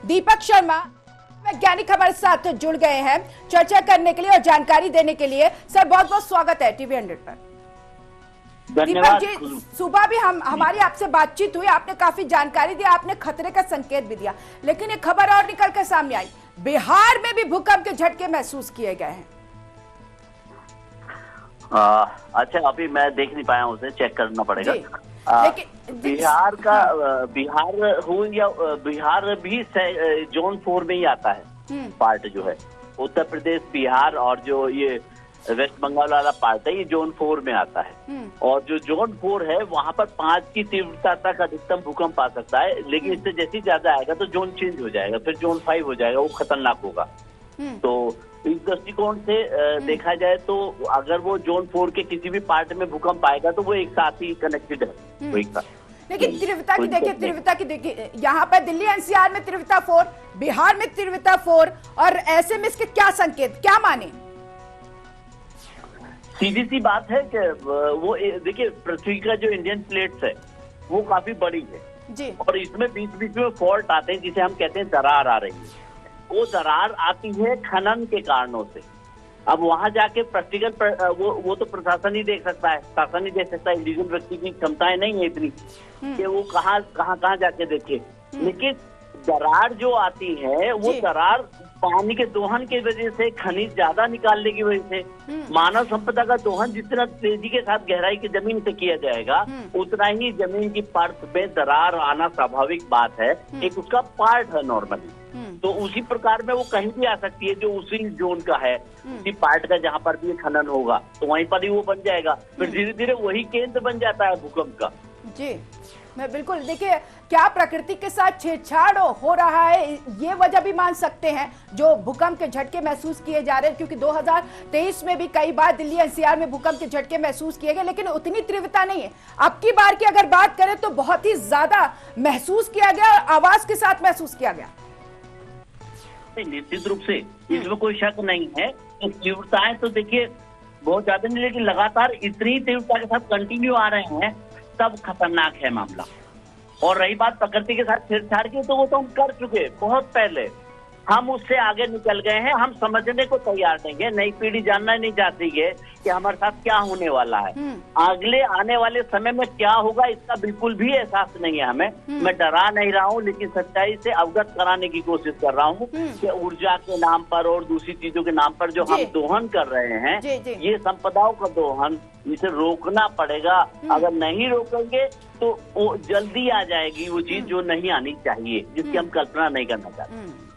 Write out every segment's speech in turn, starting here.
दीपक शर्मा वैज्ञानिक हमारे साथ जुड़ गए हैं चर्चा करने के लिए और जानकारी देने के लिए। सर बहुत बहुत स्वागत है टीवी 100 पर। दीपक जी, सुबह भी हमारी आपसे बातचीत हुई, आपने काफी जानकारी दी, आपने खतरे का संकेत भी दिया, लेकिन एक खबर और निकल कर सामने आई, बिहार में भी भूकंप के झटके महसूस किए गए हैं। अच्छा, अभी मैं देख नहीं पाया हूँ, उसे चेक करना पड़ेगा। लेकिन बिहार हो या बिहार भी जोन 4 में ही आता है पार्ट जो है। उत्तर प्रदेश, बिहार और जो ये वेस्ट बंगाल वाला पार्ट है, ये जोन 4 में आता है। और जो जोन 4 है वहां पर 5 की तीव्रता तक अधिकतम भूकंप आ सकता है, लेकिन इससे जैसे ज्यादा आएगा तो जोन चेंज हो जाएगा, फिर जोन 5 हो जाएगा, वो खतरनाक होगा। तो इस दृष्टिकोण से देखा जाए तो अगर वो जोन 4 के किसी भी पार्ट में भूकंप आएगा तो वो एक साथ ही कनेक्टेड है, वो एक साथ। लेकिन तीव्रता की देखिए, यहाँ पर दिल्ली एनसीआर में तीव्रता 4, बिहार में तीव्रता 4, और ऐसे में इसके क्या संकेत, क्या माने? सीधी सी बात है कि वो देखिए, पृथ्वी का जो इंडियन प्लेट्स है वो काफी बड़ी है जी, और इसमें बीच बीच में फॉल्ट आते हैं, जिसे हम कहते हैं दरार आ रही है। वो दरार आती है खनन के कारणों से। अब वहां जाके प्रैक्टिकल वो तो प्रशासन ही देख सकता है, शासन ही देख सकता है, इंडिविजुअल व्यक्ति की क्षमताएं नहीं है इतनी कि वो कहाँ जाके देखे। लेकिन दरार जो आती है वो दरार पानी के दोहन की वजह से, खनिज ज्यादा निकालने की वजह से, मानव संपदा का दोहन जितना तेजी के साथ गहराई की जमीन से किया जाएगा उतना ही जमीन की परत में दरार आना स्वाभाविक बात है, एक उसका पार्ट है नॉर्मली। तो उसी प्रकार में वो कहीं भी आ सकती है जो उसी जोन का है, उसी पार्ट का जहाँ पर भी खनन होगा तो वहीं पर ही वो बन जाएगा, फिर धीरे धीरे वही केंद्र बन जाता है भूकंप का। जी मैं बिल्कुल, देखिए क्या प्रकृति के साथ छेड़छाड़ हो रहा है, ये वजह भी मान सकते हैं जो भूकंप के झटके महसूस किए जा रहे हैं, क्योंकि 2023 में भी कई बार दिल्ली एनसीआर में भूकंप के झटके महसूस किए गए, लेकिन उतनी तीव्रता नहीं है। अब की बार की अगर बात करें तो बहुत ही ज्यादा महसूस किया गया और आवाज के साथ महसूस किया गया। निश्चित रूप से इसमें कोई शक नहीं है। तीव्रताएं तो देखिए बहुत ज्यादा नहीं, लेकिन लगातार इतनी तीव्रता के साथ कंटिन्यू आ रहे हैं, तब खतरनाक है मामला। और रही बात प्रकृति के साथ छेड़छाड़ की, तो वो तो हम कर चुके बहुत पहले, हम उससे आगे निकल गए हैं, हम समझने को तैयार नहीं है। नई पीढ़ी जानना नहीं चाहती है कि हमारे साथ क्या होने वाला है, अगले आने वाले समय में क्या होगा इसका बिल्कुल भी एहसास नहीं है हमें। मैं डरा नहीं रहा हूँ, लेकिन सच्चाई से अवगत कराने की कोशिश कर रहा हूँ कि ऊर्जा के नाम पर और दूसरी चीजों के नाम पर जो हम दोहन कर रहे हैं, ये संपदाओं का दोहन, इसे रोकना पड़ेगा। अगर नहीं रोकेंगे तो वो जल्दी आ जाएगी वो चीज जो नहीं आनी चाहिए, जिसकी हम कल्पना नहीं करना चाहते।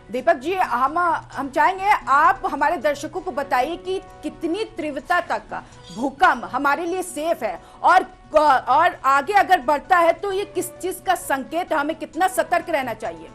दीपक जी, हम चाहेंगे आप हमारे दर्शकों को बताइए कि कितनी तीव्रता तक का भूकंप हमारे लिए सेफ है, और आगे अगर बढ़ता है तो ये किस चीज का संकेत है, हमें कितना सतर्क रहना चाहिए?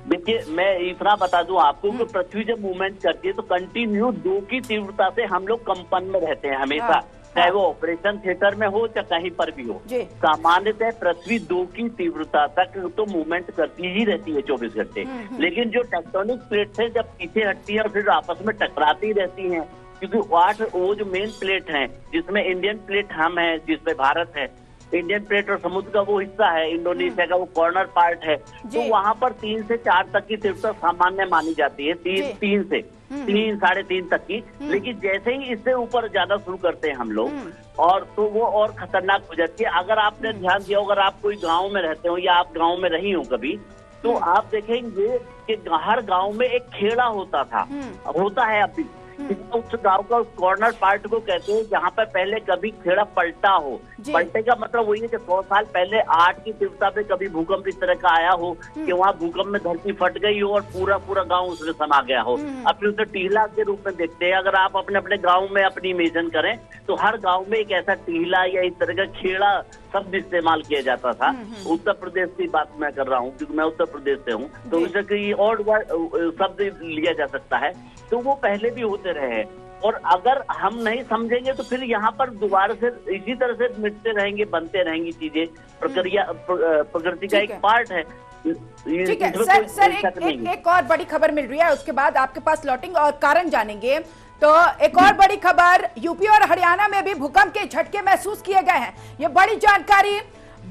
देखिए, मैं इतना बता दूं आपको कि पृथ्वी जब मूवमेंट करती है तो कंटिन्यू 2 की तीव्रता से हम लोग कंपन में रहते हैं हमेशा, चाहे वो ऑपरेशन थिएटर में हो चाहे कहीं पर भी हो। सामान्यतः पृथ्वी 2 की तीव्रता तक तो मूवमेंट करती ही रहती है 24 घंटे। लेकिन जो टेक्टोनिक प्लेट्स है जब पीछे हटती है और फिर आपस में टकराती रहती हैं, क्योंकि वो जो मेन प्लेट है जिसमें इंडियन प्लेट हम है, जिसमें भारत है, इंडियन प्लेट और समुद्र का वो हिस्सा है, इंडोनेशिया का वो कॉर्नर पार्ट है, तो वहां पर 3 से 4 तक की तीव्रता सामान्य मानी जाती है, 3 से 3 साढ़े 3 तक की। लेकिन जैसे ही इससे ऊपर ज्यादा शुरू करते हैं हम लोग और तो वो और खतरनाक हो जाती है। अगर आपने ध्यान दिया, अगर आप कोई गाँव में रहते हो या आप गाँव में रही हो कभी, तो आप देखेंगे कि हर गाँव में एक खेड़ा होता था, होता है अभी। उस गांव का उस कॉर्नर पार्ट को कहते हैं जहाँ पर पहले कभी खेड़ा पलटा हो। पलटे का मतलब वही है कि 100 साल पहले 8 की तीव्रता पे कभी भूकंप इस तरह का आया हो कि वहाँ भूकंप में धरती फट गई हो और पूरा गांव उसमें समा गया हो। अब फिर उसे टीला के रूप में देखते हैं। अगर आप अपने गाँव में अपनी इमेजिन करें तो हर गाँव में एक ऐसा टीला या इस तरह का खेड़ा शब्द इस्तेमाल किया जाता था। उत्तर प्रदेश की बात मैं कर रहा हूँ क्योंकि मैं उत्तर प्रदेश से हूँ, तो उसे कोई और शब्द लिया जा सकता है। तो वो पहले भी होते रहे हैं, और अगर हम नहीं समझेंगे तो फिर यहाँ पर दोबारा से इसी तरह से मिटते रहेंगे, बनते रहेंगी चीजें। प्रकृति का एक पार्ट है। ठीक है सर, एक और बड़ी खबर मिल रही है, उसके बाद आपके पास लौटेंगे और कारण जानेंगे। तो एक और बड़ी खबर, यूपी और हरियाणा में भी भूकंप के झटके महसूस किए गए हैं। ये बड़ी जानकारी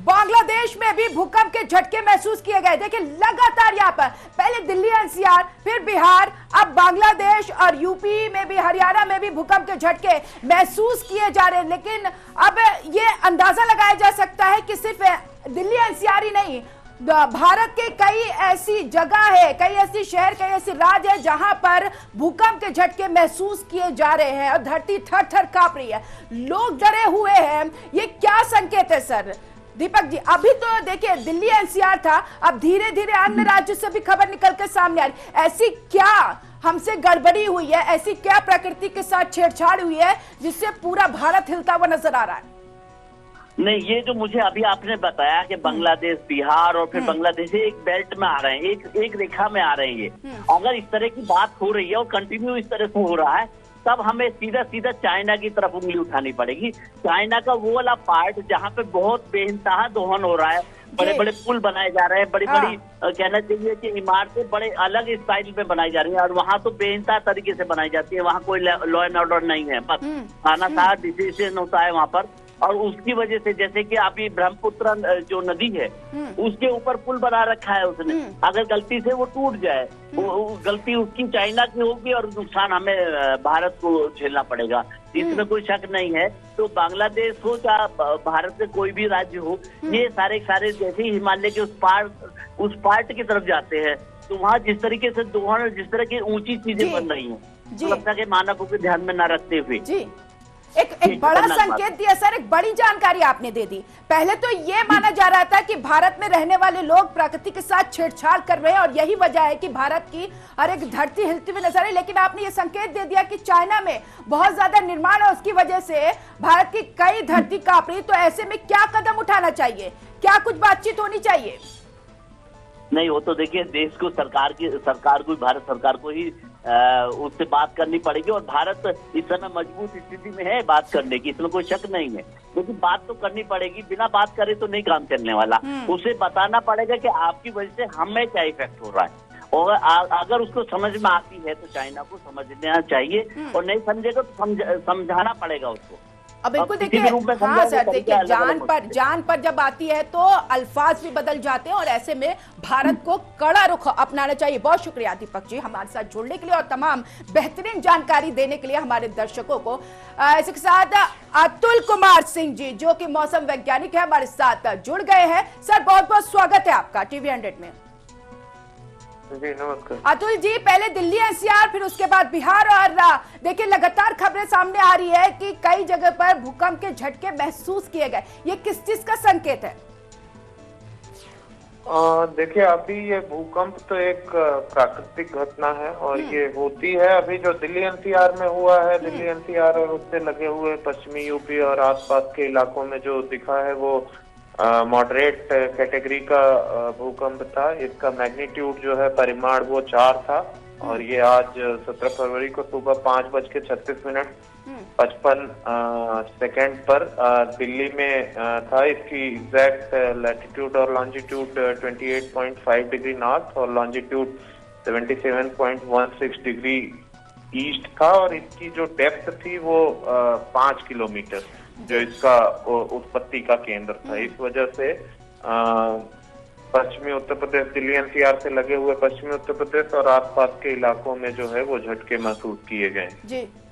बांग्लादेश में भी भूकंप के झटके महसूस किए गए। देखिए लगातार यहाँ पर पहले दिल्ली एनसीआर, फिर बिहार, अब बांग्लादेश और यूपी में भी, हरियाणा में भी भूकंप के झटके महसूस किए जा रहे हैं। लेकिन अब ये अंदाजा लगाया जा सकता है कि सिर्फ दिल्ली एनसीआर ही नहीं, भारत के कई ऐसी जगह है, कई ऐसी शहर, कई ऐसे राज्य है जहां पर भूकंप के झटके महसूस किए जा रहे हैं और धरती थर थर कांप रही है, लोग डरे हुए हैं। ये क्या संकेत है सर? दीपक जी, अभी तो देखिए दिल्ली एनसीआर था, अब धीरे धीरे अन्य राज्यों से भी खबर निकल कर सामने आ रही। ऐसी क्या हमसे गड़बड़ी हुई है, ऐसी क्या प्रकृति के साथ छेड़छाड़ हुई है जिससे पूरा भारत हिलता हुआ नजर आ रहा है? नहीं, ये जो मुझे अभी आपने बताया कि बांग्लादेश, बिहार और फिर बांग्लादेश एक बेल्ट में आ रहे हैं, एक रेखा में आ रहे हैं ये, अगर इस तरह की बात हो रही है और कंटिन्यू इस तरह से हो रहा है, तब हमें सीधा सीधा चाइना की तरफ उंगली उठानी पड़ेगी। चाइना का वो वाला पार्ट जहाँ पे बहुत बेइंतहा दोहन हो रहा है, बड़े बड़े पुल बनाए जा रहे हैं, बड़ी बड़ी कहना चाहिए कि इमारतें बड़े अलग स्टाइल में बनाई जा रही है, और वहाँ तो बेइंतहा तरीके से बनाई जाती है। वहाँ कोई लॉ एंड ऑर्डर नहीं है, बस खाना डिसीजन होता है वहाँ पर। और उसकी वजह से जैसे कि अभी ब्रह्मपुत्र जो नदी है उसके ऊपर पुल बना रखा है उसने, अगर गलती से वो टूट जाए, वो गलती उसकी चाइना की होगी और नुकसान हमें भारत को झेलना पड़ेगा, इसमें कोई शक नहीं है। तो बांग्लादेश हो या भारत के कोई भी राज्य हो, ये सारे जैसे ही हिमालय के उस पार्ट की तरफ जाते हैं, तो वहाँ जिस तरीके से दोहन, जिस तरह की ऊंची चीजें बन रही हैं, तो लगता है कि मानवों को ध्यान में न रखते हुए एक बड़ा संकेत दिया सर, एक बड़ी जानकारी आपने दे दी। पहले तो ये माना जा रहा था कि भारत में रहने वाले लोग प्रकृति के साथ छेड़छाड़ कर रहे हैं और यही वजह है कि भारत की हर एक धरती हिलती हुई नजर है। लेकिन आपने ये संकेत दे दिया कि चाइना में बहुत ज्यादा निर्माण है, उसकी वजह से भारत की कई धरती कांप रही। तो ऐसे में क्या कदम उठाना चाहिए, क्या कुछ बातचीत होनी चाहिए? नहीं, वो तो देखिए देश को, सरकार को, भारत सरकार को ही उससे बात करनी पड़ेगी, और भारत इस समय मजबूत स्थिति में है बात करने की, इसमें कोई शक नहीं है। लेकिन बात तो करनी पड़ेगी, बिना बात करे तो नहीं काम चलने वाला। उसे बताना पड़ेगा कि आपकी वजह से हमें क्या इफेक्ट हो रहा है, और अगर उसको समझ में आती है तो चाइना को समझना चाहिए, और नहीं समझेगा तो समझाना पड़ेगा उसको। अब बिल्कुल देखिए, हाँ सर, देखिए जान पर जब आती है तो अल्फाज भी बदल जाते हैं, और ऐसे में भारत को कड़ा रुख अपनाना चाहिए। बहुत शुक्रिया दीपक जी हमारे साथ जुड़ने के लिए और तमाम बेहतरीन जानकारी देने के लिए हमारे दर्शकों को। इसके साथ अतुल कुमार सिंह जी जो कि मौसम वैज्ञानिक है, हमारे साथ जुड़ गए हैं। सर बहुत बहुत स्वागत है आपका टीवी 100 में। जी नमस्कार अतुल जी, पहले दिल्ली एनसीआर, फिर उसके बाद बिहार, और देखिए लगातार खबरें सामने आ रही है कि कई जगह पर भूकंप के झटके महसूस किए गए। ये किस चीज का संकेत है? देखिए, अभी ये भूकंप तो एक प्राकृतिक घटना है और ये होती है। अभी जो दिल्ली एनसीआर में हुआ है, दिल्ली एनसीआर और उससे लगे हुए पश्चिमी यूपी और आसपास के इलाकों में जो दिखा है वो मॉडरेट कैटेगरी का भूकंप था। इसका मैग्नीट्यूड जो है, परिमाण, वो 4 था, और ये आज 17 फरवरी को सुबह 5:36:55 पर दिल्ली में था। इसकी एग्जैक्ट लैटिट्यूड और लॉन्जिट्यूड 28.5 डिग्री नॉर्थ और लॉन्जिट्यूड 77.16 डिग्री ईस्ट था, और इसकी जो डेप्थ थी वो 5 किलोमीटर जो इसका उत्पत्ति का केंद्र था। इस वजह से पश्चिमी उत्तर प्रदेश, दिल्ली एनसीआर से लगे हुए पश्चिमी उत्तर प्रदेश और आसपास के इलाकों में जो है वो झटके महसूस किए गए। जी